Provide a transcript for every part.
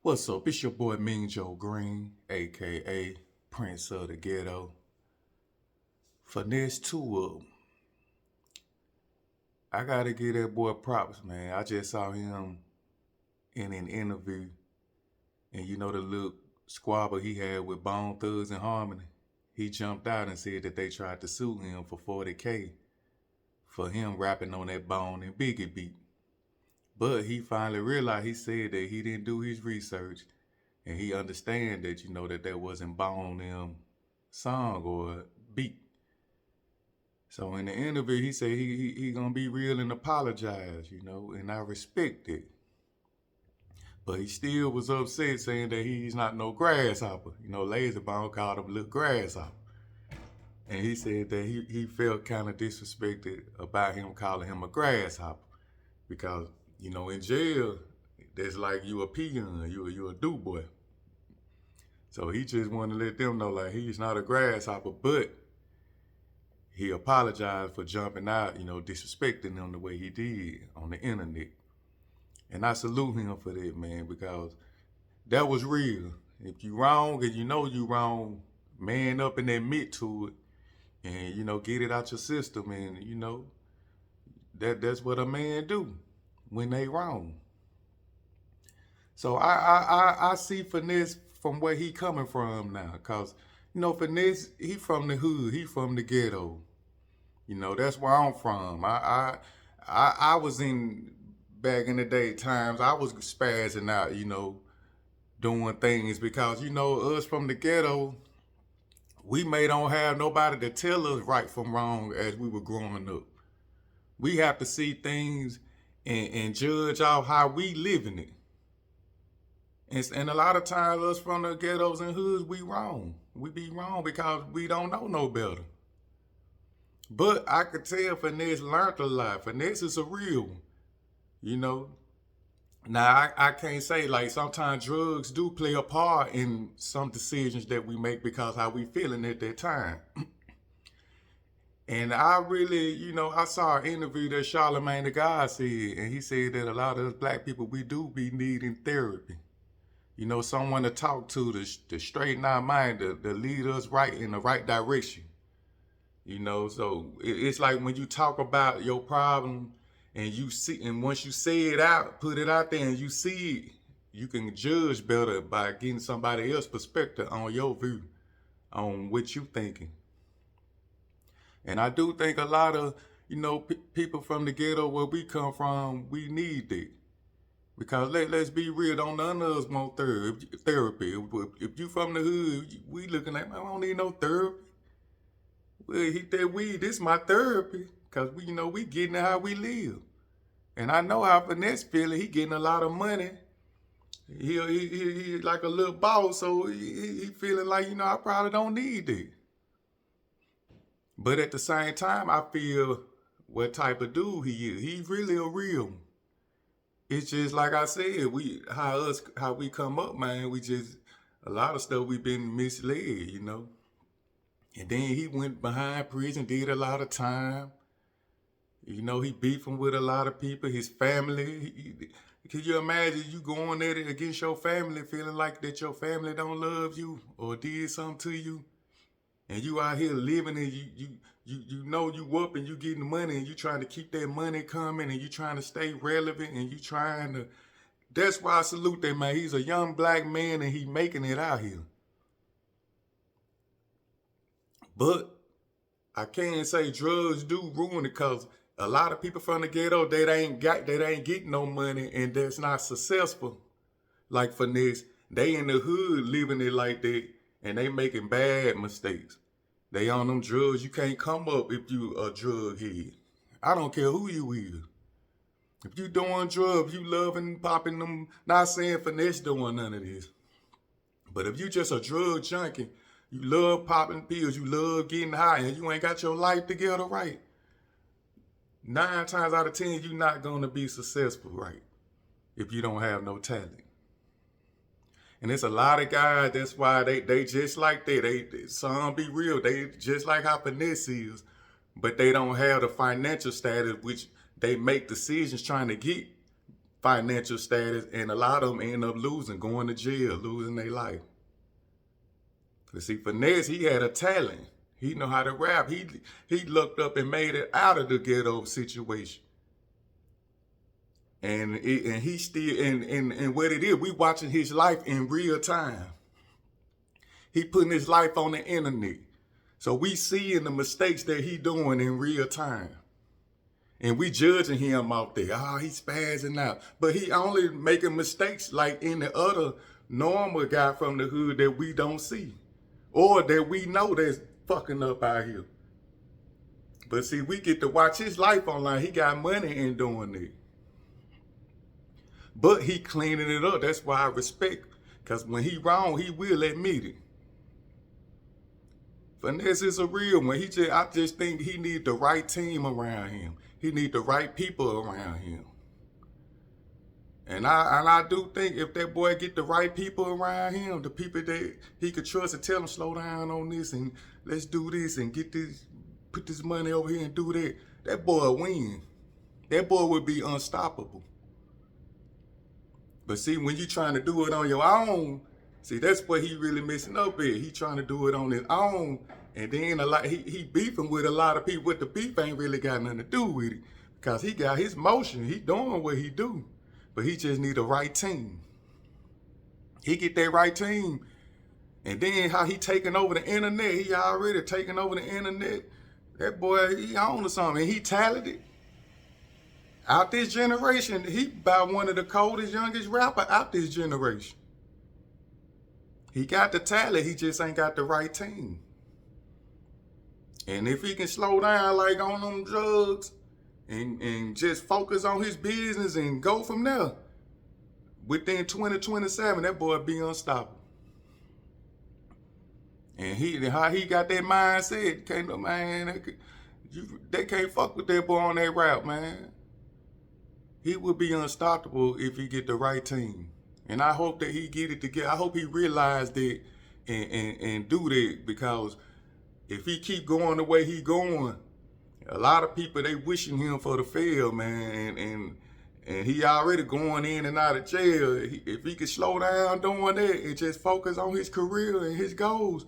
What's up? It's your boy Mean Joe Green, aka Prince of the Ghetto. Finesse2. I gotta give that boy props, man. I just saw him in an interview, and you know the little squabble he had with Bone Thugs and Harmony. He jumped out and said that they tried to sue him for 40K for him rapping on that Bone and Biggie beat. But he finally realized, he said that he didn't do his research, and he understand that that wasn't Bone song or beat. So in the interview, he said he gonna be real and apologize, and I respect it. But he still was upset, saying that he's not no grasshopper. Lazy Bone called him little grasshopper. And he said that he felt kind of disrespected about him calling him a grasshopper. Because, in jail, that's like you a peon, you a do boy. So he just wanted to let them know, like, he's not a grasshopper, but he apologized for jumping out, disrespecting them the way he did on the internet. And I salute him for that, man, because that was real. If you wrong and you know you wrong, man up and admit to it and, get it out your system. And, that's what a man do when they wrong. So I see Finesse from where he coming from now. Because, Finesse, he from the hood. He from the ghetto. That's where I'm from. I was in, back in the day times, I was spazzing out, doing things because, us from the ghetto, we may don't have nobody to tell us right from wrong as we were growing up. We have to see things and judge off how we living it. And a lot of times us from the ghettos and hoods, we wrong. We be wrong because we don't know no better. But I could tell Finesse learned a lot. Finesse is a real one, Now, I can't say, like, sometimes drugs do play a part in some decisions that we make because how we feeling at that time. And I really, I saw an interview that Charlamagne the God said, and he said that a lot of us black people, we do be needing therapy. Someone to talk to straighten our mind, to lead us right in the right direction. So it's like when you talk about your problem and you see, and once you say it out, put it out there and you see it, you can judge better by getting somebody else's perspective on your view, on what you thinking. And I do think a lot of, people from the ghetto where we come from, we need that. Because let's be real, don't none of us want therapy. If you from the hood, we looking like, man, I don't need no therapy. Well, hit that weed, this is my therapy. Because we getting it how we live. And I know how Finesse feeling. He getting a lot of money. He like a little boss, so he feeling like, I probably don't need it. But at the same time, I feel what type of dude he is. He's really a real one. It's just like I said, how we come up, man. We just, a lot of stuff we've been misled, And then he went behind prison, did a lot of time. He beefing with a lot of people, his family. Can you imagine you going at it against your family, feeling like that your family don't love you or did something to you? And you out here living and you know you up and you getting money and you trying to keep that money coming and you trying to stay relevant and you trying to, that's why I salute that man. He's a young black man and he making it out here. But I can't say drugs do ruin it because a lot of people from the ghetto, they ain't getting no money and that's not successful. Like Finesse, they in the hood living it like that and they making bad mistakes. They on them drugs. You can't come up if you a drug head. I don't care who you is. If you doing drugs, you loving popping them, not saying Finesse doing none of this. But if you just a drug junkie, you love popping pills, you love getting high, and you ain't got your life together right, 9 times out of 10, you're not going to be successful right if you don't have no talent. And it's a lot of guys, that's why they just like that. Some be real, they just like how Finesse is, but they don't have the financial status which they make decisions trying to get financial status, and a lot of them end up losing, going to jail, losing their life. But see, Finesse, he had a talent. He know how to rap. He looked up and made it out of the ghetto situation. And he still, and what it is, we watching his life in real time. He putting his life on the internet. So we seeing the mistakes that he doing in real time. And we judging him out there. Oh, he's spazzing out. But he only making mistakes like any other normal guy from the hood that we don't see. Or that we know that's fucking up out here. But see, we get to watch his life online. He got money in doing it. But he cleaning it up. That's why I respect. Because when he wrong, he will admit it. Finesse is a real one. I just think he need the right team around him. He need the right people around him. And I do think if that boy get the right people around him, the people that he could trust and tell him slow down on this and let's do this and get this, put this money over here and do that, that boy will win. That boy would be unstoppable. But see, when you trying to do it on your own, see, that's what he really messing up at. He trying to do it on his own. And then he beefing with a lot of people. What the beef ain't really got nothing to do with it. Because he got his motion. He doing what he do. But he just need the right team. He get that right team. And then how he taking over the internet. He already taking over the internet. That boy, he on to something. And he talented. Out this generation, he about one of the coldest, youngest rapper out this generation. He got the talent, he just ain't got the right team. And if he can slow down like on them drugs and just focus on his business and go from there, within 2027, that boy be unstoppable. And how he got that mindset, they can't fuck with that boy on that rap, man. He would be unstoppable if he get the right team. And I hope that he get it together. I hope he realize that and do that, because if he keep going the way he going, a lot of people, they wishing him for the fail, man. And he already going in and out of jail. If he could slow down doing that and just focus on his career and his goals,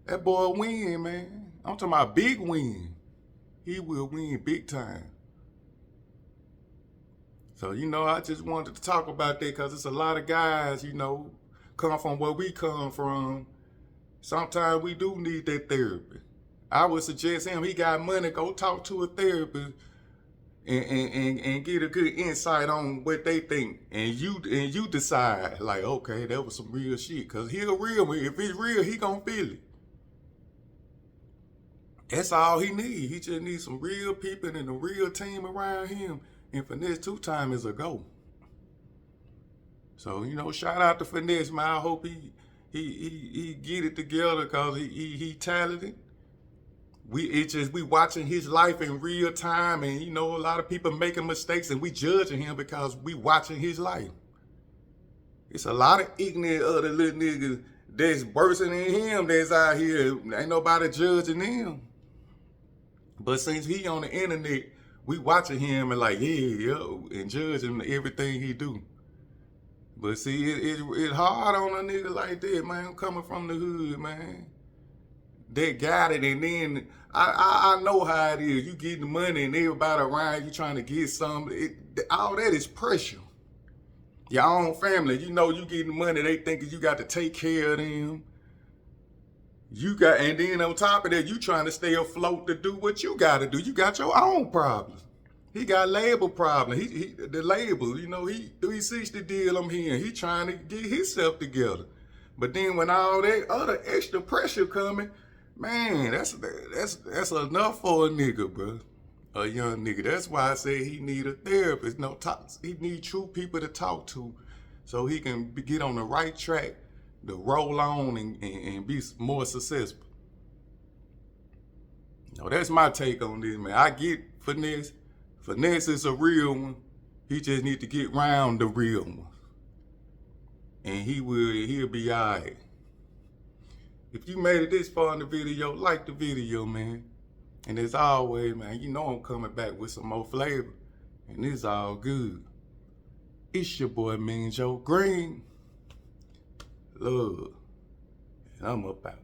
that boy win, man. I'm talking about big win. He will win big time. So, I just wanted to talk about that because it's a lot of guys, come from where we come from. Sometimes we do need that therapy. I would suggest him, he got money, go talk to a therapist and get a good insight on what they think. And you decide, like, okay, that was some real shit. Because he a real one. If it's real, he gonna feel it. That's all he need. He just needs some real people and a real team around him. And Finesse2Tymes is a go. So, shout out to Finesse, man. I hope he get it together because he talented. We watching his life in real time, and a lot of people making mistakes and we judging him because we watching his life. It's a lot of ignorant other little niggas that's worse than him that's out here. Ain't nobody judging him. But since he on the internet, we watching him and like, and judging everything he do. But see, it's hard on a nigga like that, man. I'm coming from the hood, man. They got it, and then I know how it is. You getting money and everybody around you trying to get something. All that is pressure. Your own family, you getting money, they thinking you got to take care of them. And then on top of that, you trying to stay afloat to do what you got to do. You got your own problems. He got label problems. The label, he 360 deal I'm hearing. He trying to get himself together. But then when all that other extra pressure coming, man, that's enough for a nigga, bro. A young nigga. That's why I say he need a therapist. He need true people to talk to so he can get on the right track to roll on and be more successful. That's my take on this, man. I get Finesse. Finesse is a real one. He just need to get round the real one. And he'll be all right. If you made it this far in the video, like the video, man. And as always, man, I'm coming back with some more flavor. And it's all good. It's your boy Mean Joe Green. Love. And I'm up out.